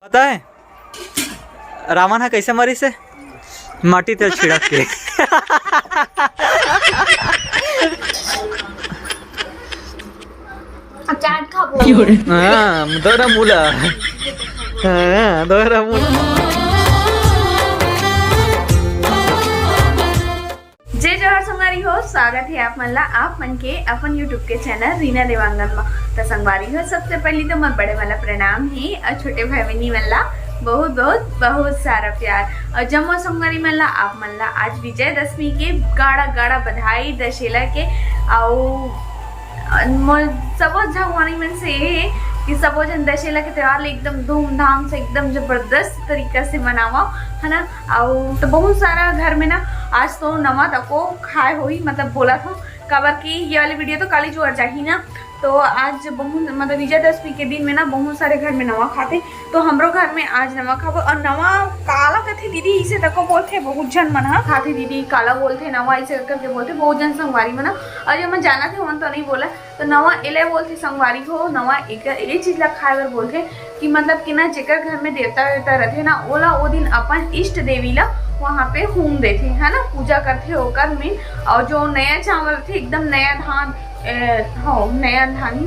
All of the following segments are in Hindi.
पता है रावण है कैसे मरी से माटी तेल छिड़क के। चाट खाबो दोरा मुला दोरा मुला। जय जोहार संगवारी हो, स्वागत है आप मन ला आप मन के अपन यूट्यूब के चैनल रीना देवांगन में। तो संगवारी हो, सबसे पहले तो मैं बड़े वाला प्रणाम है और छोटे भाई बहनी मन ला बहुत बहुत बहुत सारा प्यार। और जम्मू संगवारी मन ला आप मन ला आज विजयदशमी के गाड़ा गाड़ा बधाई दशहरा के। और सबो झगवानी मन से कि सबो जन दशहरा के त्योहार एकदम धूमधाम से एकदम जबरदस्त तरीका से मनावा है ना। और तो बहुत सारा घर में ना आज तो नवा तको खाए हुई मतलब बोला था कबर की ये वाली वीडियो तो काली जोर जाही ना। तो आज बहुत मतलब विजयदशमी के दिन में ना बहुत सारे घर में नवा खाते। तो हमरो घर में आज नवा खाबो। और नवा काला कथे दीदी इसे तको बोलते बहुत जन मना खाते दीदी काला बोलते नवा इसे करके बोलते बहुत जन संगवारी मना। और जब मैं जाना थे मन तो नहीं बोला तो नवा एले बोलते संगवारी हो नवा एक चीज ला खाए बर बोलते कि मतलब कि ना जेकर घर में देवता वेवता रहते ना ओला वो दिन अपन इष्ट देवी ला वहाँ पे होम देते है ना, पूजा करते होकर में। और जो नया चावल थे एकदम नया धान नया धान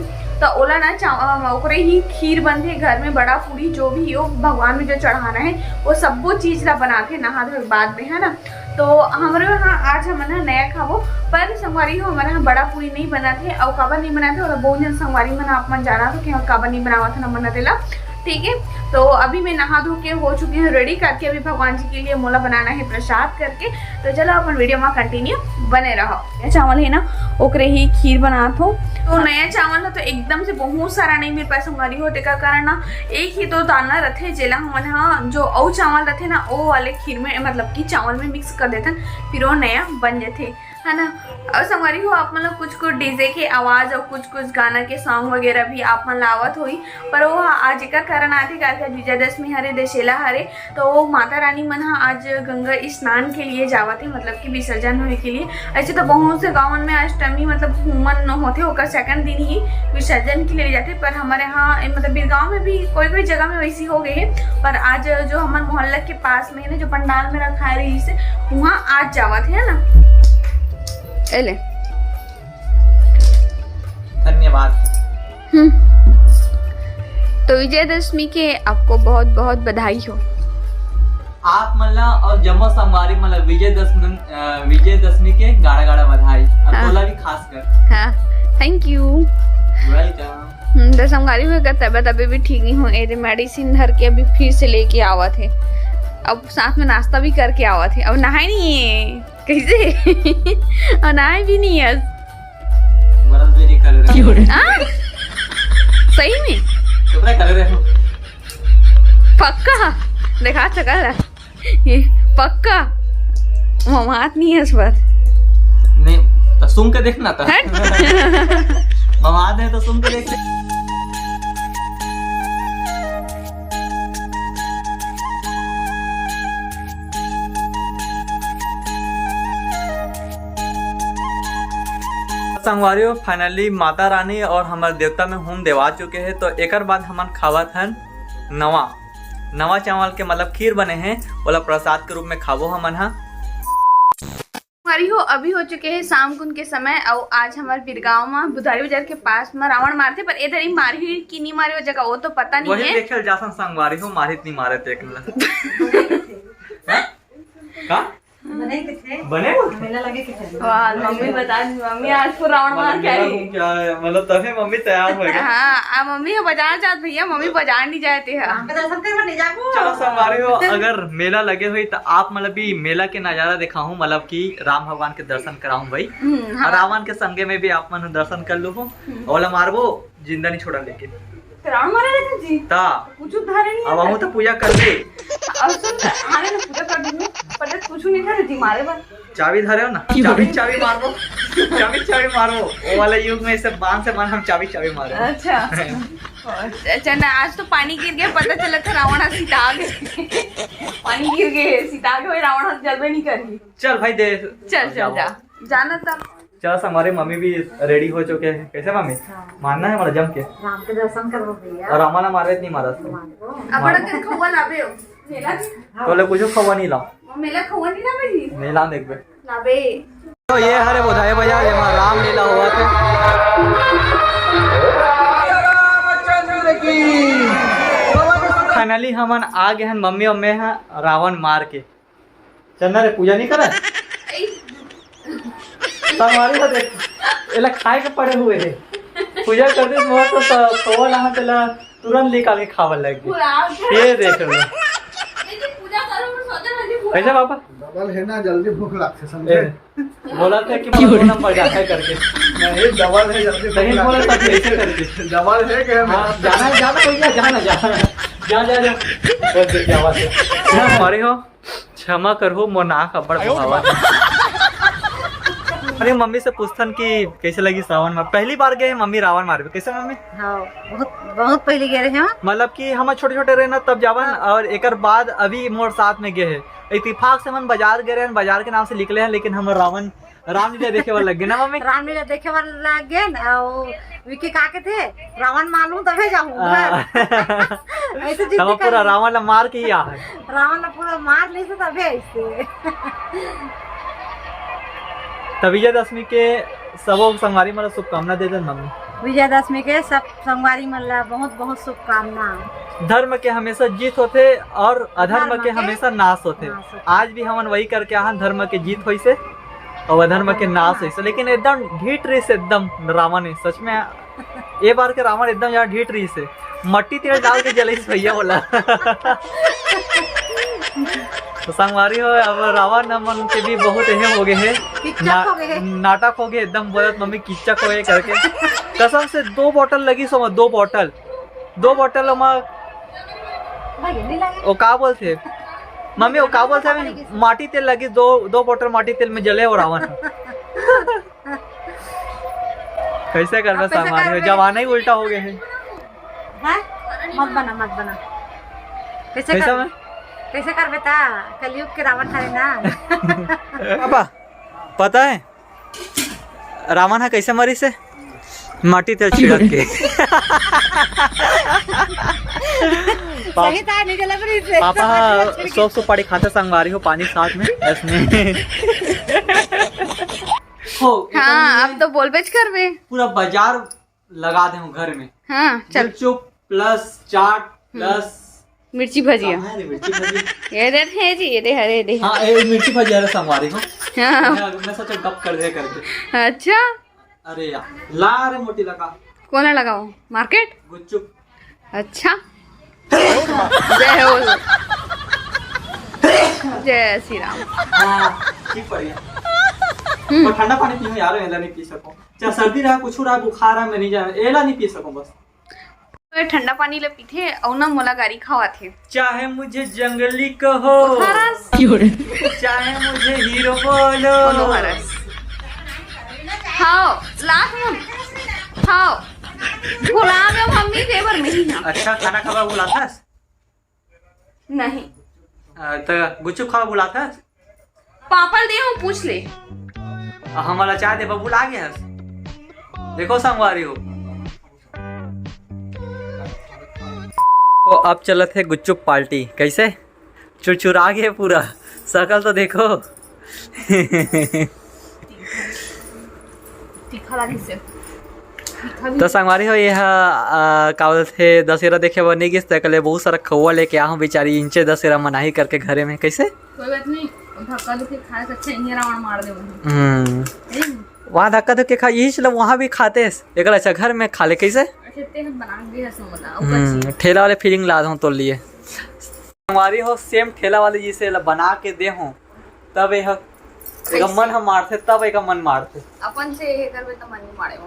तो ओला ना ओकरे ही खीर बनते घर में, बड़ा पूरी जो भी हो भगवान में जो चढ़ाना है वो सब वो चीज ला बनाते नहा धोए बाद में है ना। तो हमारे यहाँ आज हम ना नया खाबो पर संगवारी हो हमारे यहाँ बड़ा पूरी नहीं बनाते और काबर नहीं बनाते और बहुत जन संगवारी मना आप मन जाना था कि काबर नहीं बनावा था न बनातेला। ठीक है, तो अभी मैं नहा धो के हो चुकी हूँ रेडी करके। अभी भगवान जी के लिए मोला बनाना है प्रसाद करके। तो चलो अपन वीडियो में कंटिन्यू बने रहो। चावल है ना ओकरे ही खीर बनात हो। तो नया चावल तो एकदम से बहुत सारा नहीं मिल पाए संगवारी हो टेका कारण ना एक ही तो दाना रथे जेला हमन हाँ जो औ चावल रथे ना वो वाले खीर में मतलब कि चावल में मिक्स कर देथन फिर वो नया बन जाते है ना। और संगवारी हो आप मतलब कुछ डीजे के आवाज और कुछ गाना के सॉन्ग वगैरह भी आप मन लावत हुई पर वो आज का कारण आते का विजयदशमी हरे दशहरा हरे तो वो माता रानी मन आज गंगा स्नान के लिए जावत है मतलब कि विसर्जन होने के लिए। ऐसे तो बहुत से गाँव में अष्टमी मतलब हुमन होते होकर सेकंड दिन ही विसर्जन के लिए जाते पर हमारे यहाँ मतलब बिरगांव में भी कोई जगह में वैसी हो गई है। पर आज जो हमारे मोहल्ला के पास में ना जो पंडाल में रखा है रही से वहाँ आज जावत है ना। एले धन्यवाद। तो विजयदशमी के आपको बहुत बहुत बधाई हो आप मला और जम्मू संगवारी मला विजयदशमी के गाड़ा गाड़ा बधाई और बोला भी खास कर। हाँ थैंक यू वेलकम। तो संगवारी हुए का तबियत अभी भी ठीक नहीं हो ये मेडिसिन धर के अभी फिर से लेके आवा थे। अब साथ में नाश्ता भी करके आवा थे। अब नहाए नहीं है कैसे और नहाए भी नहीं है सही में पक्का देखा चकल ये पक्का ममात नहीं है इस बार नहीं तो सुन के देखना था। ममात है तो सुन के देख। संगवारियों फाइनली माता रानी और हमारे देवता में होम देवा चुके हैं। तो एक बाद हमन खावत हन नवा चावल के मतलब खीर बने हैं बोला प्रसाद के रूप में खावो हमन हा। हो अभी हो चुके हैं शाम कुन के समय और आज हमारे बिरगांव में बुधारी बाजार के पास में रावण मारते पर इधर ही मारी की नहीं मारी वो जगह वो तो पता नहीं वही है। देखल जासन संगवारी हो मारित नहीं मारे थे का बने वाह मम्मी बता दी मम्मी आज को रावण मार के आई क्या मतलब तभी मम्मी तैयार हो गई। हाँ मम्मी बाजार जात भैया मम्मी बाजार नहीं जाते हैं। चलो संगवारी हो अगर मेला लगे हुई तो आप मतलब भी मेला के नजारा दिखाऊं मतलब कि राम भगवान के दर्शन कराऊं भाई। और रावण के संगे में भी आप मन दर्शन कर लो ओला मारबो जिंदा नहीं छोड़ा लेकिन रावण मारे रहते जी ता कुछ धारे नहीं अब हम तो पूजा कर दे और सुन आने ना पूजा कर दूंगी पर कुछ नहीं था जी मारे बस चाबी धरे हो ना चाबी मारो चाबी मारो वो वाले युग में सब बांध से हम चाबी मारो। अच्छा अच्छा ना आज तो पानी गिर गया पता चला था रावण सीता आ गए पानी गिर गए सीता आ गए रावण जलवे नहीं करेगी। चल भाई दे चल जा जाना था चलो हमारे मम्मी भी रेडी हो चुके हैं। कैसे मम्मी मानना है हमारा जम के राम के दर्शन करो भैया। और रामा ना मारे नहीं मारा तो अपना के खवा लाबे मेला बोले कुछ खवा नहीं लाओ मेला खवा नहीं लाबे जी नहीं लाम देख बे लाबे। तो ये हरे बुधाए बाजार जहाँ रामलीला हुआ थे। फाइनली हमन आ गए हैं मम्मी और मैं हैं रावण मार के। चंदा रे पूजा नहीं करे हमारी तो देख एला खाए के पड़े हुए है पूजा करते समय तो खवा लहा तेला तुरंत निकाल के खावल लग गई। ये देख लो पूजा करो सोते हल्दी कैसे पापा डबल है ना जल्दी भूख लगती समझे। बोला था कि दो नंबर जाता है करके नहीं डबल है जल्दी नहीं बोला था कि ऐसे करके डबल है कि हाँ, जाना है जाना भैया जाना जाना जा जा जा बस देखिए आवाज है हमारे हो क्षमा करो मोनाक अब्बड़ आवाज। अरे मम्मी से पूछतन कि कैसे लगी सावन में पहली बार गए मम्मी रावण मारे कैसे मम्मी हाँ बहुत बहुत पहले गए रहे हैं। मतलब कि हम छोटे छोटे रहे ना तब जावन और एक बाद अभी मोर साथ में गए है इत्तेफाक से हम बाजार गए हैं बाजार के नाम से निकले हैं लेकिन हम रावण रामलीला देखे वाला लग गए ना मम्मी रामलीला देखे वाला लग गए ना विकी काके थे रावण मालूम तभी जाऊंगा ऐसे जिद हम पूरा रावण मार के ही आ है रावण पूरा मार ले से तभी ऐसे तो विजयदशमी के सबो संगवारी मतलब शुभकामना दे दें मम्मी। विजयदशमी के सब संगवारी मल्ला बहुत बहुत शुभकामना। धर्म के हमेशा जीत होते और अधर्म के हमेशा नाश होते। नाश होते। आज भी हम वही करके आए धर्म के जीत हुई से और अधर्म के नाश हुई से लेकिन एकदम ढीठ रही से एकदम रावण है सच में ये बार के रावण एकदम यार ढीठ रही से मट्टी तेल डाल के जले भैया बोला तो संगवारी हो अब रावण मन के भी बहुत अहम हो गए हैं नाटक हो गए एकदम बोलत मम्मी किचक हो गए करके कसम से 2 बोतल लगी सो 2 बोतल वो का बोलते मम्मी वो का बोलते माटी तेल लगी 2 बोतल माटी तेल में जले और रावण कैसे करना संगवारी जमाना ही उल्टा हो गए हैं मत बना कैसे कर बेटा कलयुग के रावण थारे ना पापा पता है रावण है कैसे मरी से माटी तेल छिड़क के सही था निकला पर इसे पापा सौ पाड़ी खाते संगवारी हो पानी साथ में इसमें हो हाँ अब तो बोल बेच कर बे पूरा बाजार लगा दे हूँ घर में। हाँ चल चुप प्लस चाट प्लस मिर्ची भजिया मिर्ची भजी ये दे है जी ये दे हरे दे हाँ ये मिर्ची भजी है संगवारी हो हाँ मैं सोचा गप कर दे करके अच्छा अरे यार ला रे मोटी लगा कौन लगाओ मार्केट गुच्चुप अच्छा जय हो जय श्री राम हाँ ठीक बढ़िया और ठंडा पानी पीऊं यार एला नहीं पी सकूं चाहे सर्दी रहा कुछ रहा बुखार है मैं नहीं जा एला नहीं पी सकूं बस ठंडा पानी ले पीथे और ना मोला गाड़ी खावा थे चाहे मुझे जंगली कहो हरस चाहे मुझे हीरो बोलो बोलो हरस खाओ लाख मुन खाओ गुलाब है मम्मी देवर में ही ना अच्छा खाना खावा बुलाता नहीं तो गुच्चू खावा बुलाता पापड़ दे हूँ पूछ ले हमारा चाय दे बबूल आ गया देखो संगवारी हो तो अब चलत है गुच्चुप पार्टी कैसे चुरचुरा गए पूरा शकल तो देखो तो संगवारी हो यह का बोलते दशहरा देखे बने की कल बहुत सारा खौआ लेके आ बेचारी इंचे दशहरा मनाही करके घरे में कैसे कोई बात नहीं धक्का धुके खाए से अच्छा यहीं रावण मार दे वहाँ धक्का धुके खा यही चलो वहाँ भी खाते एक अच्छा घर में खा ले कैसे ठेला वाले फीलिंग ला दूँ तो लिए हमारी हो सेम ठेला वाले जिसे बना के दे हूँ तब यह एक मन हम मारते तब एक मन मारते अपन से ये करबे तो मन नहीं मारे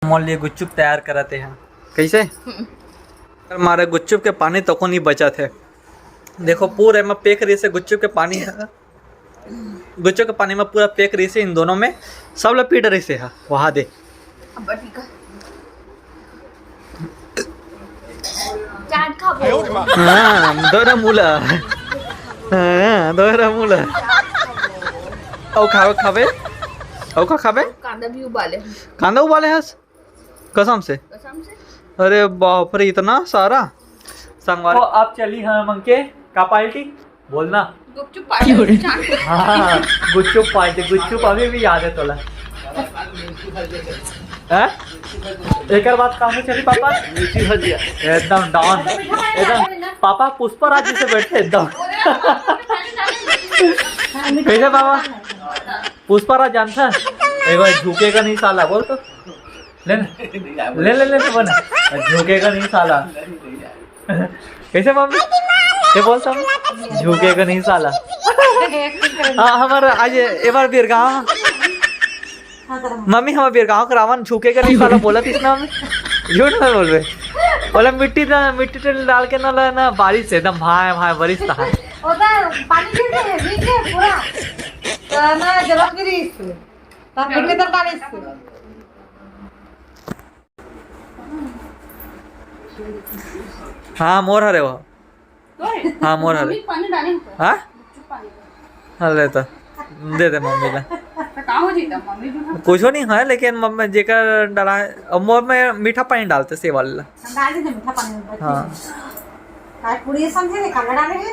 मोल लिए गुच्चुप तैयार कराते हैं कैसे हमारे गुच्चुप के पानी तो को नहीं बचा थे देखो पूरे में पेक रही से गुच्चुप के पानी है गुच्चुप के पानी में पूरा पेक रही से इन दोनों में सब लोग पीट रही से है वहाँ दे अब ठीक है चाट खाबो हाँ दोरा मूला हाँ दोरा मूला ओ खावे और का खाबे? कांदा भी उबाले कांदा उबाले हस कसम से। कसम से। अरे बाप रे इतना सारा संगवारी। तो आप चली हाँ मंके का पार्टी बोलना। गुपचुप पार्टी चाट। हाँ गुपचुप पार्टी, गुपचुप अभी भी याद है तोला। एक बात काम चली पापा एकदम डाउन, एकदम पापा पुष्पराज जी से बैठे एकदम। कैसे पापा पुष्पराज जानता एक बार झुकेगा नहीं साला बोल तो ले ले बना झुकेगा नहीं साला। कैसे मम्मी ये बोलता हूँ झुकेगा नहीं साला। हाँ हमारा आज एक बार बीरगांव मम्मी हमारे बीरगांव का रावण झुकेगा नहीं साला बोला था इसने हमें, झूठ ना बोल रहे। बोला मिट्टी तेल डाल के ना बारिश से एकदम भाई बारिश था पानी गिर गए पूरा तो ना जलक गिरी इससे तब मिट्टी तो बारिश से। हाँ मोर हरे वो। हाँ मोर हरे। पानी डाले हाँ अरे तो दे दे मम्मी ला। कहाँ हो जीता मम्मी जो कुछ नहीं है लेकिन मम्मी जेकर डाला है मोर में मीठा पानी डालते से वाला। डाल दे मीठा पानी में। हाँ काय पूरी समझे ने कांदा डाले है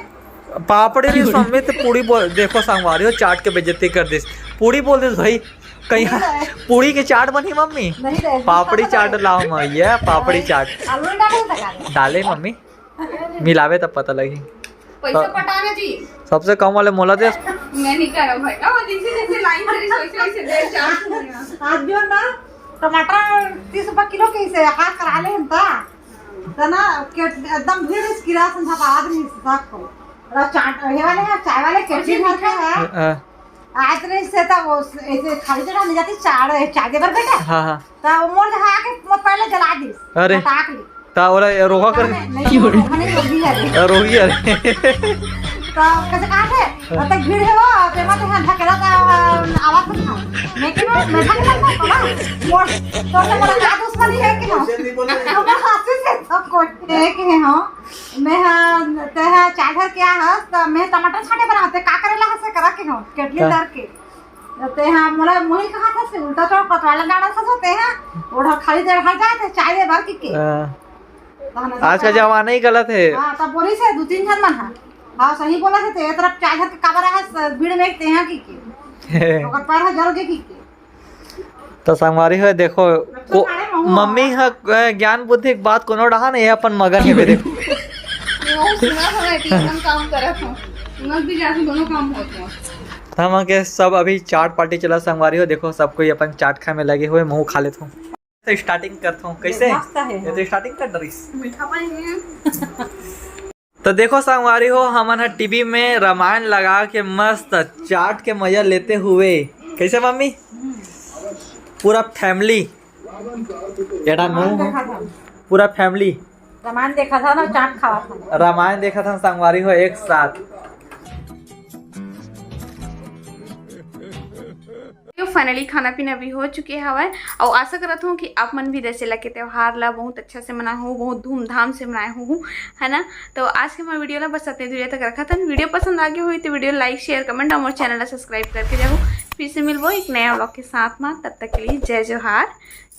पापड़ी भी मम्मी तो पूरी बोल देखो संगवारी हो चाट के बेइज्जती कर दे। पूरी बोल दे भाई कहीं पूरी के चाट बनी मम्मी। पापड़ी चाट लाओ भैया पापड़ी चाट आलू डाले डाले मम्मी मिलावे तब पता लगी। पैसा पटाना जी सबसे कम वाले मोला दे। मैं नहीं कर रहा भाई का वो जैसे लाइन करी वैसे दे चाट। आज जो ना टमाटर 30 रुपए किलो के से हाथ करा ले हमता तो ना के एकदम भीड़ इस किरा संधा आदमी साख को और चाट हे वाले है चाय वाले केटी भर के है आज रे से था वो ऐसे खाली जगह नहीं जाती चाय दे भर बेटा। हाँ तो मोर जहाँ के पहले जला दी अरे ताक ली ता ओला रोगा कर रोगी अरे तो कैसे कहा थे तब भीड़ है वो ते मत हां धकेला का आवाज था मैं के मैं धकेला ना मोर तो मोर का दुश्मनी है कि हम हाथ से सब को है कि हां मैं ते है चाय घर क्या है तो मैं टमाटर छाटे बनाते का करेला से करा के हो केटली दर के ते हां मोला मोही कहा था से उल्टा तो पतवाला गाड़ा से होते हैं और खाली देर हट जाते चाय दे भर के आज का जमाना ही गलत है। हां तब बोली से 2-3 जन मन हां सही बोला थे ते तरफ चाय घर के कबर है भीड़ में ते हैं की ओकर पर है जल के की तो संगवारी है देखो मम्मी है ज्ञान बुद्धि की बात कोनो रहा नहीं है अपन मगन है देखो वो सुना था एकदम काम करत हूं मग भी जाके दोनों काम होते हैं। हम के सब अभी चाट पार्टी चला संगवारी हो देखो सब कोई अपन चाट खाए में लगे हुए मुंह खा लेता हूँ। तो स्टार्टिंग करता हूँ कैसे ये तो स्टार्टिंग कर ड्रिस मीठा पानी तो देखो संगवारी हो हमन टीवी में रामायण लगा के मस्त चाट के मजा लेते हुए कैसे मम्मी पूरा फैमिली एटा नो पूरा फैमिली रामायण देखा था ना चाट खावा था रामायण देखा था संगवारी हो एक साथ। फाइनली खाना पीना भी हो चुके हवा और आशा करत हूँ कि आप मन भी दशहरा के त्यौहार ला बहुत अच्छा से मनाए हो बहुत धूमधाम से मनाए हो है ना। तो आज के हमारे वीडियो ला बस इतने दूर तक रखा था। वीडियो पसंद आ गया हुई तो वीडियो लाइक शेयर कमेंट और चैनल ला सब्सक्राइब करके जाओ। फिर से मिलबो एक नया व्लॉग के साथ में, तब तक के लिए जय जोहार,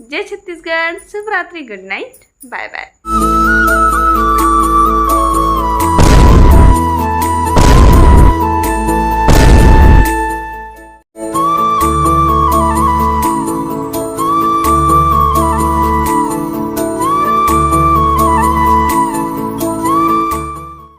जय छत्तीसगढ़, शुभ रात्रि, गुड नाइट, बाय बाय।